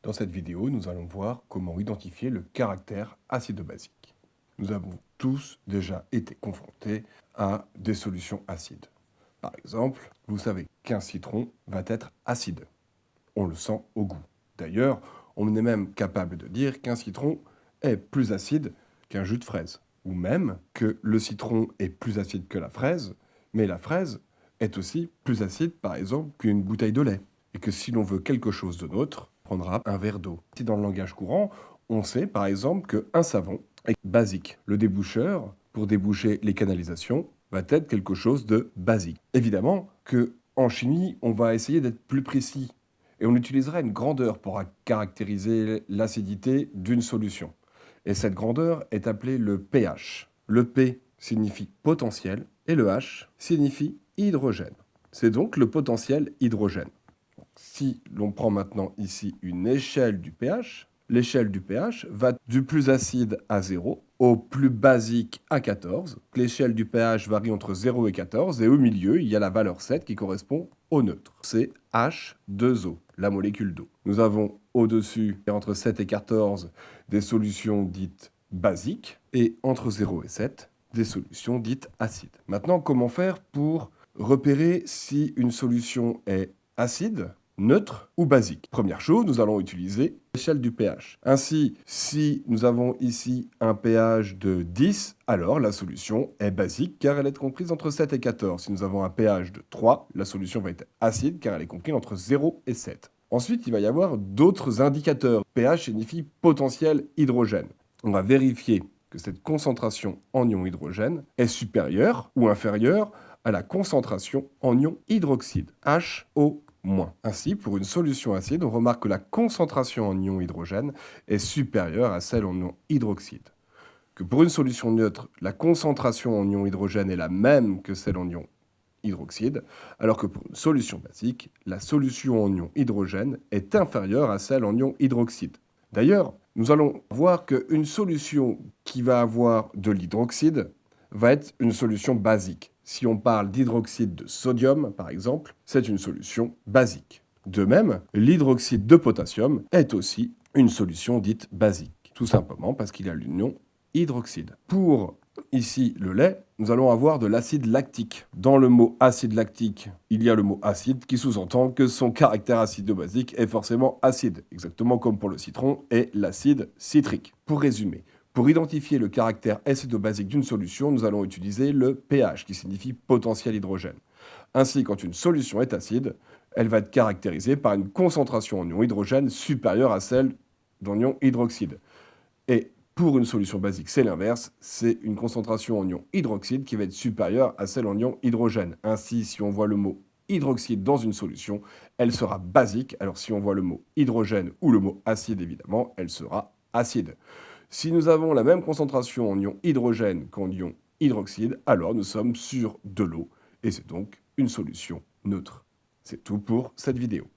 Dans cette vidéo, nous allons voir comment identifier le caractère acido-basique. Nous avons tous déjà été confrontés à des solutions acides. Par exemple, vous savez qu'un citron va être acide. On le sent au goût. D'ailleurs, on est même capable de dire qu'un citron est plus acide qu'un jus de fraise. Ou même que le citron est plus acide que la fraise, mais la fraise est aussi plus acide, par exemple, qu'une bouteille de lait. Et que si l'on veut quelque chose de neutre, on prendra un verre d'eau. Si dans le langage courant, on sait par exemple qu'un savon est basique. Le déboucheur, pour déboucher les canalisations, va être quelque chose de basique. Évidemment que en chimie, on va essayer d'être plus précis et on utilisera une grandeur pour caractériser l'acidité d'une solution. Et cette grandeur est appelée le pH. Le P signifie potentiel et le H signifie hydrogène. C'est donc le potentiel hydrogène. Si l'on prend maintenant ici une échelle du pH, l'échelle du pH va du plus acide à 0 au plus basique à 14. L'échelle du pH varie entre 0 et 14 et au milieu, il y a la valeur 7 qui correspond au neutre. C'est H2O, la molécule d'eau. Nous avons au-dessus, entre 7 et 14, des solutions dites basiques et entre 0 et 7, des solutions dites acides. Maintenant, comment faire pour repérer si une solution est acide, neutre ou basique? Première chose, nous allons utiliser l'échelle du pH. Ainsi, si nous avons ici un pH de 10, alors la solution est basique car elle est comprise entre 7 et 14. Si nous avons un pH de 3, la solution va être acide car elle est comprise entre 0 et 7. Ensuite, il va y avoir d'autres indicateurs. pH signifie potentiel hydrogène. On va vérifier que cette concentration en ion hydrogène est supérieure ou inférieure à la concentration en ion hydroxyde, HO-. Ainsi, pour une solution acide, on remarque que la concentration en ion hydrogène est supérieure à celle en ion hydroxyde. Que pour une solution neutre, la concentration en ion hydrogène est la même que celle en ion hydroxyde, alors que pour une solution basique, la solution en ion hydrogène est inférieure à celle en ion hydroxyde. D'ailleurs, nous allons voir qu'une solution qui va avoir de l'hydroxyde va être une solution basique. Si on parle d'hydroxyde de sodium, par exemple, c'est une solution basique. De même, l'hydroxyde de potassium est aussi une solution dite basique, tout simplement parce qu'il a l'union hydroxyde. Pour ici le lait, nous allons avoir de l'acide lactique. Dans le mot acide lactique, il y a le mot acide qui sous-entend que son caractère acido-basique est forcément acide, exactement comme pour le citron et l'acide citrique. Pour résumer, pour identifier le caractère acido-basique d'une solution, nous allons utiliser le pH, qui signifie potentiel hydrogène. Ainsi, quand une solution est acide, elle va être caractérisée par une concentration en ion hydrogène supérieure à celle d'en ion hydroxyde. Et pour une solution basique, c'est l'inverse, c'est une concentration en ion hydroxyde qui va être supérieure à celle en ion hydrogène. Ainsi, si on voit le mot hydroxyde dans une solution, elle sera basique. Alors si on voit le mot hydrogène ou le mot acide, évidemment, elle sera acide. Si nous avons la même concentration en ion hydrogène qu'en ion hydroxyde, alors nous sommes sur de l'eau et c'est donc une solution neutre. C'est tout pour cette vidéo.